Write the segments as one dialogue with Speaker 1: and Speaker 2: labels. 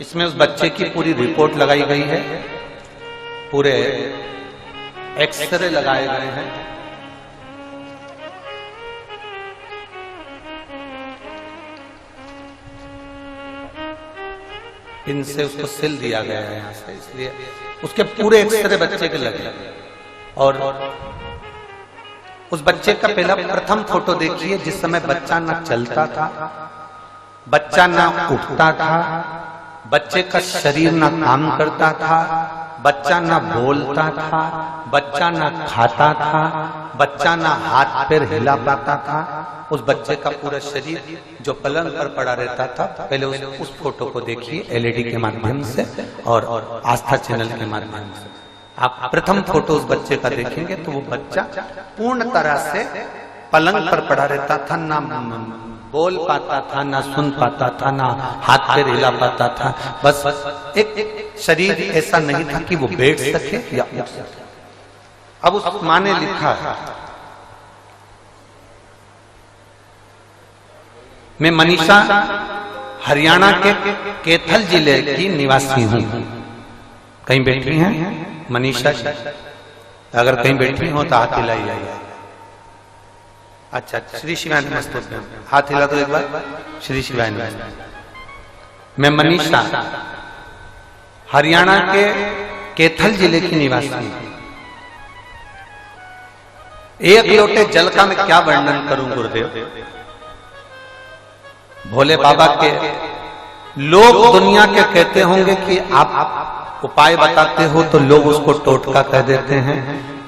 Speaker 1: इसमें उस बच्चे की पूरी रिपोर्ट लगाई गई है, पूरे एक्सरे लगाए गए हैं। इनसे उसको सिल दिया गया है यहाँ से, इसलिए उसके पूरे एक्सरे बच्चे के लगे। और उस बच्चे का पहला प्रथम फोटो देखिए, जिस समय बच्चा ना चलता था, बच्चा ना उठता था, बच्चे का शरीर ना काम करता था, बच्चा ना बोलता था, बच्चा ना खाता था, बच्चा ना हाथ पैर हिला पाता था। उस बच्चे का पूरा शरीर जो पलंग पर पड़ा रहता था। पहले उस फोटो को देखिए एलईडी के माध्यम से और आस्था चैनल के माध्यम से। आप प्रथम फोटो उस बच्चे का देखेंगे तो वो बच्चा पूर्ण तरह से पलंग पर पड़ा रहता था, ना बोल पाता था, ना सुन पाता था, ना हाथ पैर हिला पाता था। बस एक शरीर ऐसा नहीं था कि वो बैठ सके या उठ सके। अब उस माँ ने लिखा, मैं मनीषा हरियाणा के कैथल जिले की निवासी हूं। कहीं बैठी हैं मनीषा जी? अगर कहीं बैठी हो तो हाथ हिलाइए। अच्छा, श्री शिवाय नमस्तुभ्यं, हाथ हिला दो एक बार। श्री शिवाय नमस्तुभ्यं। मैं मनीषा हरियाणा के कैथल जिले की निवासी हूं। एक लोटे जल का मैं क्या वर्णन करूं गुरुदेव। भोले बाबा के लोग दुनिया के कहते होंगे कि आप उपाय बताते हो, तो लोग उसको टोटका कह देते हैं,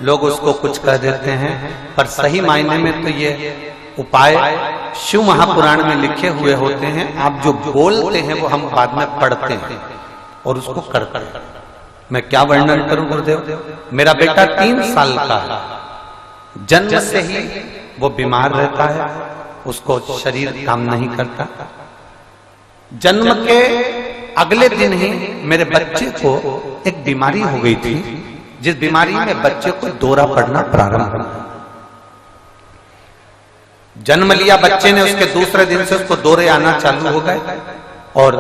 Speaker 1: लोग उसको कुछ कह देते हैं, पर सही मायने में तो ये उपाय शिव महापुराण में लिखे हुए होते हैं। आप जो बोलते हैं वो हम बाद में पढ़ते हैं और उसको करते हैं। मैं क्या वर्णन करूं गुरुदेव। मेरा बेटा 3 साल का है, जन्म से ही वो बीमार रहता है, उसको शरीर काम नहीं करता। जन्म के अगले दिन ही मेरे बच्चे को एक बीमारी हो गई थी, जिस बीमारी में बच्चे को दौरा पड़ना प्रारंभ हुआ। जन्म लिया बच्चे ने, उसके दूसरे दिन से उसको दौरे आना चालू हो गए और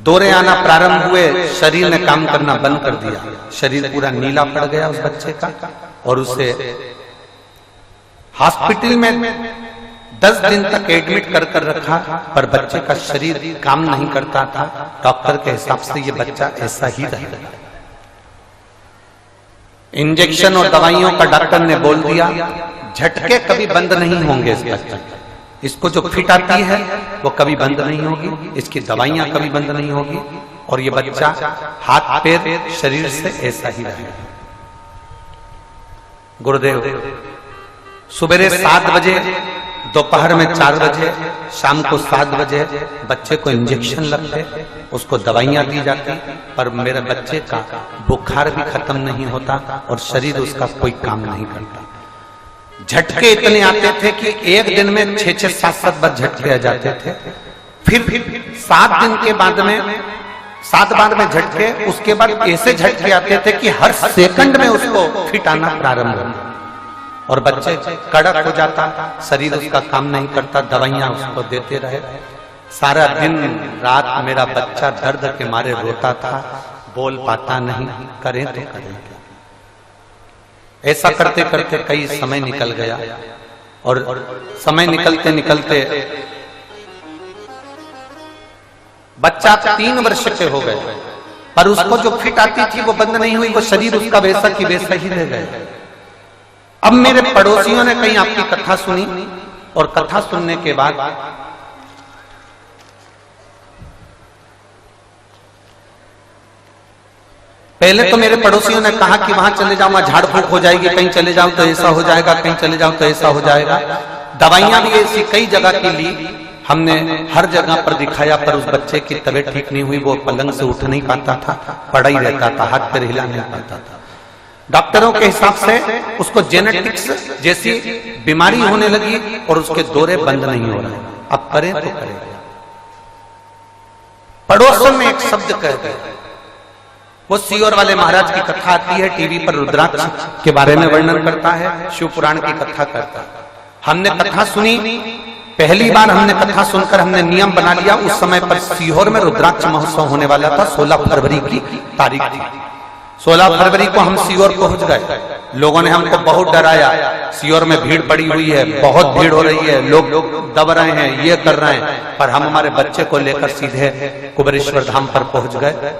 Speaker 1: दौरे आना प्रारंभ हुए। शरीर ने काम करना बंद कर दिया, शरीर पूरा नीला पड़ गया उस बच्चे का और उसे हॉस्पिटल में 10 दिन तक एडमिट कर रखा, पर बच्चे का शरीर काम नहीं करता था। डॉक्टर के हिसाब से ये बच्चा ऐसा ही रहेगा। इंजेक्शन और दवाइयों का डॉक्टर ने बोल दिया, झटके कभी बंद नहीं होंगे इस बच्चे। इसको जो फिट आती है वो कभी बंद नहीं होगी, इसकी दवाइयां कभी बंद नहीं होगी और ये बच्चा हाथ पैर शरीर से ऐसा ही रहेगा। गुरुदेव सुबह 7 बजे, दोपहर में 4 बजे, शाम को 7 बजे बच्चे को इंजेक्शन लगते, उसको दवाइयां दी जाती, पर मेरे बच्चे का बुखार भी खत्म नहीं होता और शरीर उसका कोई काम नहीं करता। झटके इतने आते थे कि एक दिन में 6-6, 7-7 बार झटके आ जाते थे। फिर 7 दिन के बाद में 7 बार में झटके, उसके बाद ऐसे झटके आते थे कि हर सेकंड में उसको फिट आना प्रारंभ होता और बच्चे कड़क हो जाता, शरीर उसका काम नहीं करता, दवाइयां उसको देते रहे। सारा दिन रात मेरा बच्चा दर्द के मारे रोता था, बोल पाता नहीं, करें तो करें। ऐसा करते करते कई समय निकल गया और समय निकलते निकलते बच्चा 3 वर्ष के हो गए, पर उसको जो फिट आती थी वो बंद नहीं हुई, वो शरीर उसका वैसा की वैसा ही रह गया। अब मेरे पड़ोसियों ने कहीं आपकी कथा सुनी और कथा सुनने के बाद पहले तो मेरे पड़ोसियों ने कहा कि वहां चले जाओ, वहां झाड़ फूक हो जाएगी, कहीं चले जाओ तो ऐसा हो जाएगा, कहीं चले जाओ तो ऐसा हो जाएगा। दवाइयां भी ऐसी कई जगह की ली, हमने हर जगह पर दिखाया, पर उस बच्चे की तबीयत ठीक नहीं हुई। वो पलंग से उठ नहीं पाता था, पड़ा ही रहता था, हाथ पैर हिला नहीं पाता था। डॉक्टरों के हिसाब से उसको जेनेटिक्स जैसी बीमारी होने लगी और उसके दौरे बंद नहीं हो रहे। अब करें तो करें। पड़ोसन में एक शब्द कह गए, वो सीहोर वाले महाराज की कथा आती है टीवी पर, रुद्राक्ष के बारे में वर्णन करता है, शिव पुराण की कथा करता है। हमने कथा सुनी पहली बार हमने कथा सुनकर हमने नियम बना लिया। उस समय पर सीहोर में रुद्राक्ष महोत्सव होने वाला था, 16 फरवरी की तारीख थी। 16 फरवरी को हम सीहोर पहुंच गए। लोगों ने हमको बहुत डराया, सीहोर में भीड़ पड़ी हुई है, बहुत भीड़ हो रही है, लोग दब रहे हैं, ये कर रहे हैं। पर हम हमारे बच्चे को लेकर सीधे कुबेरेश्वर धाम पर पहुंच गए।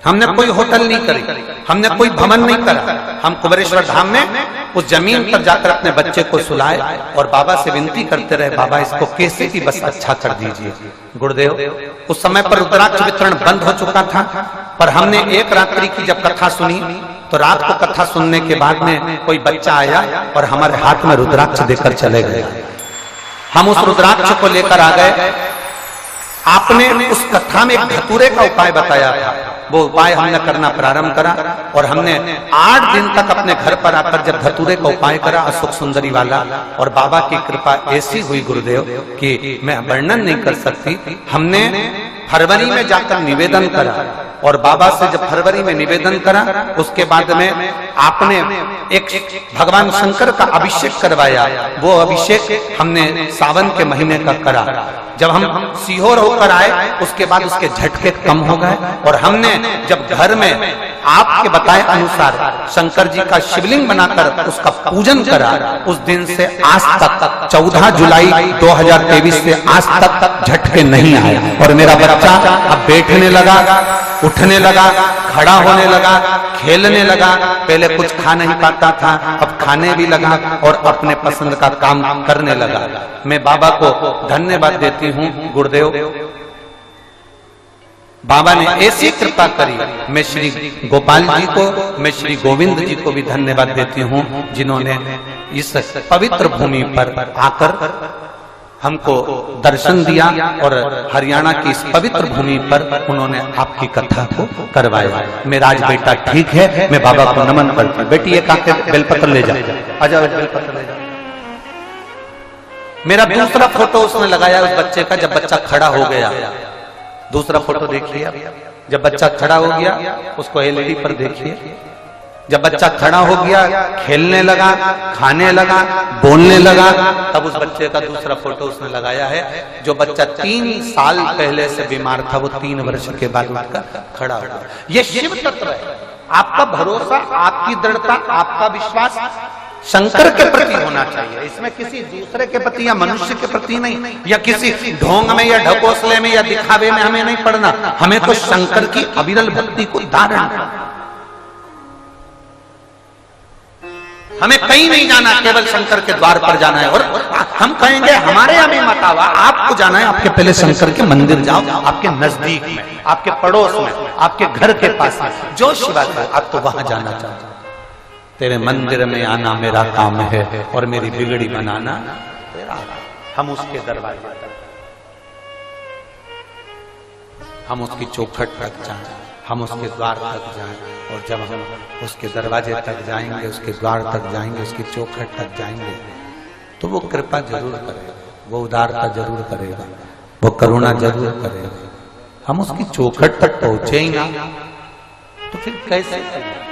Speaker 1: हमने कोई होटल नहीं करी, हमने कोई भवन नहीं करा। हम कुबेरेश्वर धाम में उस जमीन पर जाकर अपने बच्चे को सुलाए और बाबा से विनती करते रहे, बाबा इसको कैसे भी बस अच्छा कर दीजिए। गुरुदेव, उस समय पर रुद्राक्ष वितरण बंद हो चुका था, पर हमने एक रात्रि की जब कथा सुनी तो रात को कथा सुनने के बाद में कोई बच्चा आया और हमारे हाथ में रुद्राक्ष देकर चले गए। हम उस रुद्राक्ष को लेकर आ गए। आपने उस कथा में एक धतूरे का उपाय बताया था, वो उपाय हमने करना प्रारंभ करा और हमने 8 दिन तक अपने घर पर आकर जब धतूरे का उपाय करा अशोक सुंदरी वाला, और बाबा की कृपा ऐसी हुई गुरुदेव कि मैं वर्णन नहीं कर सकती। हमने फरवरी में जाकर निवेदन करा और बाबा से जब फरवरी में निवेदन करा उसके बाद में आपने एक भगवान शंकर का अभिषेक करवाया। वो अभिषेक हमने सावन के महीने का करा। जब हम सीहोर होकर आए उसके बाद उसके झटके कम हो गए और हमने जब घर में आपके बताए अनुसार शंकर जी का शिवलिंग बनाकर उसका पूजन करा, उस दिन से आज तक 14 जुलाई 2023 से आज तक झटके नहीं आए और मेरा बच्चा अब बैठने लगा, उठने लगा, खड़ा होने लगा, खेलने लगा। पहले कुछ खा नहीं पाता था, अब खाने भी लगा और अपने पसंद का काम करने लगा। मैं बाबा को धन्यवाद देती हूँ गुरुदेव, बाबा ने ऐसी कृपा करी। मैं श्री गोपाल जी को, मैं श्री गोविंद जी को भी धन्यवाद देती हूँ जिन्होंने इस पवित्र भूमि पर आकर हमको दर्शन दिया और हरियाणा की इस पवित्र भूमि पर उन्होंने आपकी कथा को करवाया। मेरा आज बेटा ठीक है, मैं बाबा को नमन करती हूँ। बेटी एक आके बेलपत्र ले जा, आजा बेलपत्र ले जा। मेरा दूसरा फोटो उसने लगाया उस बच्चे का जब बच्चा खड़ा हो गया। दूसरा फोटो देखिए, जब बच्चा खड़ा हो गया उसको एलईडी पर देखिए। जब बच्चा खड़ा हो गया, खेलने लगा, खाने लगा, बोलने लगा, तब उस बच्चे का दूसरा फोटो उसने लगाया है। जो बच्चा 3 साल पहले से बीमार था वो 3 वर्ष के बाद उठकर खड़ा हो गया। ये शिव तत्व है। आपका भरोसा, आपकी दृढ़ता, आपका विश्वास शंकर के प्रति होना चाहिए। इसमें किसी दूसरे के प्रति या मनुष्य के प्रति नहीं, या किसी ढोंग में या ढकोसले में या दिखावे में हमें नहीं पड़ना। हमें तो शंकर की अविरल भक्ति को धारण करना। हमें कहीं नहीं जाना, केवल शंकर के द्वार पर जाना है। और हम कहेंगे हमारे यहाँ में मत आओ, आपको जाना है, आपके पहले शंकर के मंदिर जाओ, आपके नजदीक में, आपके पड़ोस में, आपके घर के पास में जो शिवा है आप तो वहां जाना चाहते। तेरे मंदिर में आना मेरा काम है और मेरी बिगड़ी बनाना तेरा। हम उसके दरवाजे तक, हम उसकी चौखट तक जाएं, हम उसके द्वार तक जाएं। और जब हम उसके दरवाजे तक जाएंगे, उसके द्वार तक जाएंगे, उसकी चौखट तक जाएंगे, तो वो कृपा जरूर करेगा, वो उदारता जरूर करेगा, वो करुणा जरूर करेगा। हम उसकी चौखट तक पहुंचे ही ना तो फिर कैसे करेंगे?